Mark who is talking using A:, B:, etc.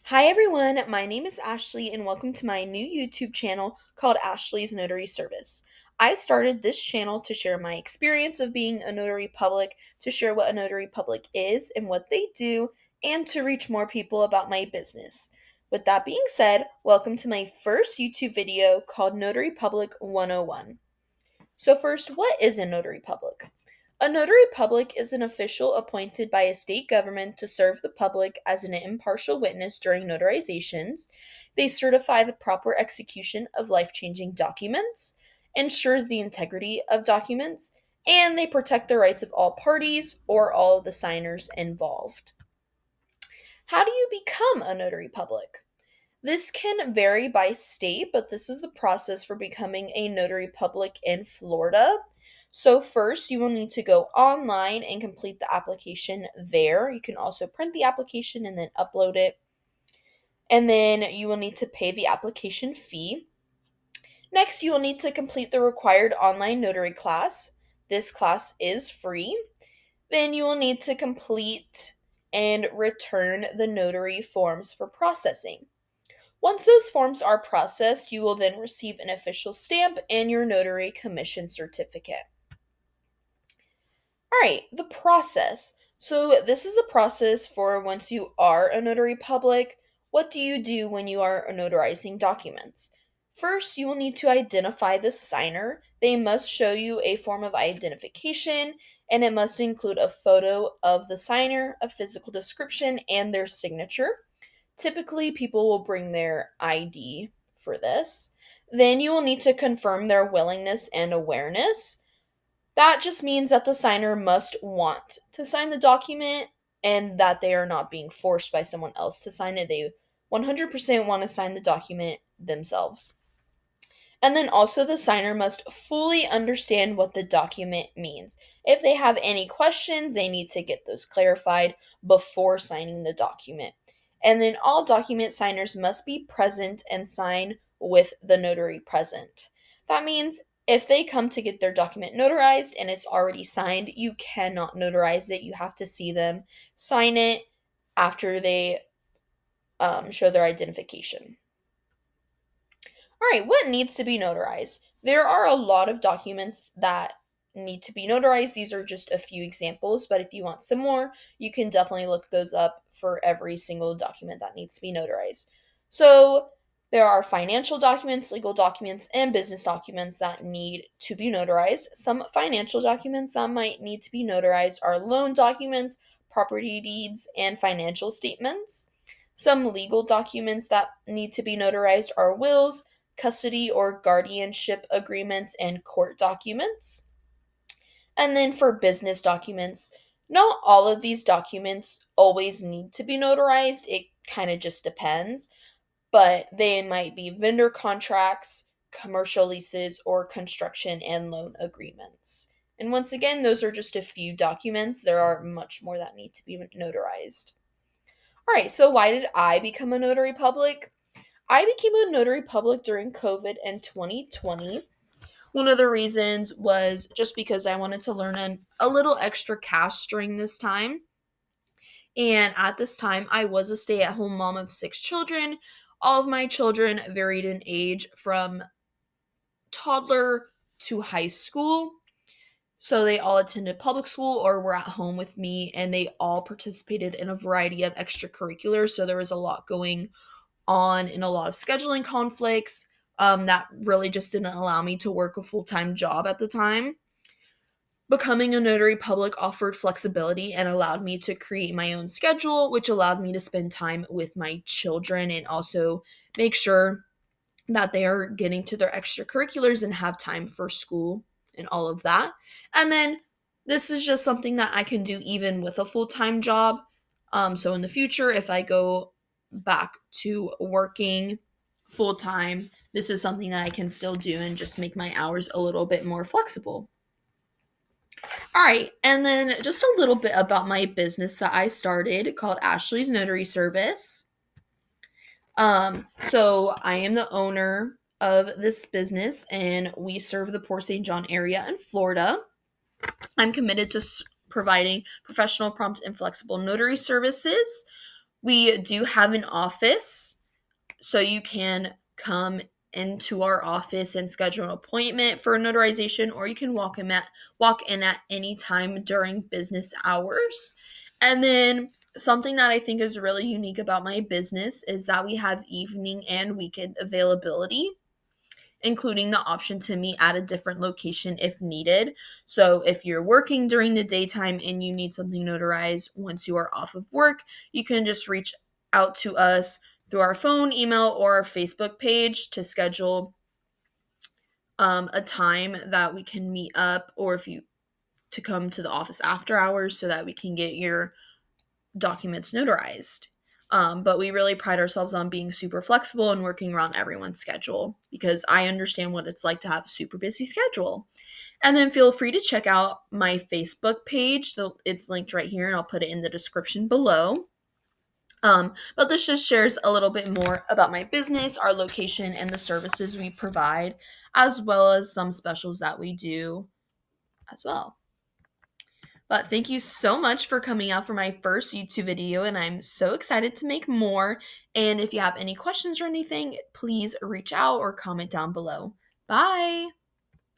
A: Hi everyone, my name is Ashley and welcome to my new YouTube channel called Ashley's Notary Service. I started this channel to share my experience of being a notary public, to share what a notary public is and what they do, and to reach more people about my business. With that being said, welcome to my first YouTube video called Notary Public 101. So first, what is a notary public? A notary public is an official appointed by a state government to serve the public as an impartial witness during notarizations. They certify the proper execution of life-changing documents, ensures the integrity of documents, and they protect the rights of all parties or all of the signers involved. How do you become a notary public? This can vary by state, but this is the process for becoming a notary public in Florida. So, first, you will need to go online and complete the application there. You can also print the application and then upload it. And then you will need to pay the application fee. Next, you will need to complete the required online notary class. This class is free. Then you will need to complete and return the notary forms for processing. Once those forms are processed, you will then receive an official stamp and your notary commission certificate. All right, the process. So, this is the process for once you are a notary public. What do you do when you are notarizing documents? First, you will need to identify the signer. They must show you a form of identification, and it must include a photo of the signer, a physical description, and their signature. Typically, people will bring their ID for this. Then you will need to confirm their willingness and awareness. That just means that the signer must want to sign the document and that they are not being forced by someone else to sign it. They 100% want to sign the document themselves. And then also, the signer must fully understand what the document means. If they have any questions, they need to get those clarified before signing the document. And then all document signers must be present and sign with the notary present. That means if they come to get their document notarized and it's already signed, you cannot notarize it. You have to see them sign it after they show their identification. All right, what needs to be notarized? There are a lot of documents that need to be notarized. These are just a few examples, but if you want some more, you can definitely look those up for every single document that needs to be notarized. So, there are financial documents, legal documents, and business documents that need to be notarized. Some financial documents that might need to be notarized are loan documents, property deeds, and financial statements. Some legal documents that need to be notarized are wills, custody or guardianship agreements, and court documents. And then for business documents, not all of these documents always need to be notarized. It kind of just depends, but they might be vendor contracts, commercial leases, or construction and loan agreements. And once again, those are just a few documents. There are much more that need to be notarized. All right, so why did I become a notary public? I became a notary public during COVID in 2020. One of the reasons was just because I wanted to learn a little extra cash during this time. And at this time, I was a stay at home mom of 6 children. All of my children varied in age from toddler to high school. So they all attended public school or were at home with me, and they all participated in a variety of extracurriculars. So there was a lot going on in a lot of scheduling conflicts that really just didn't allow me to work a full-time job at the time. Becoming a notary public offered flexibility and allowed me to create my own schedule, which allowed me to spend time with my children and also make sure that they are getting to their extracurriculars and have time for school and all of that. And then this is just something that I can do even with a full-time job. So in the future, if I go back to working full-time, this is something that I can still do and just make my hours a little bit more flexible. All right, and then just a little bit about my business that I started called Ashley's Notary Service. So I am the owner of this business and we serve the Port St. John area in Florida. I'm committed to providing professional, prompt, and flexible notary services. We do have an office, so you can come into our office and schedule an appointment for a notarization, or you can walk in at any time during business hours. And then something that I think is really unique about my business is that we have evening and weekend availability, including the option to meet at a different location if needed. So if you're working during the daytime and you need something notarized once you are off of work, you can just reach out to us through our phone, email, or our Facebook page to schedule a time that we can meet up, or if you to come to the office after hours so that we can get your documents notarized. But we really pride ourselves on being super flexible and working around everyone's schedule because I understand what it's like to have a super busy schedule. And then feel free to check out my Facebook page. It's linked right here, and I'll put it in the description below. But this just shares a little bit more about my business, our location, and the services we provide, as well as some specials that we do as well. But thank you so much for coming out for my first YouTube video, and I'm so excited to make more. And if you have any questions or anything, please reach out or comment down below. Bye!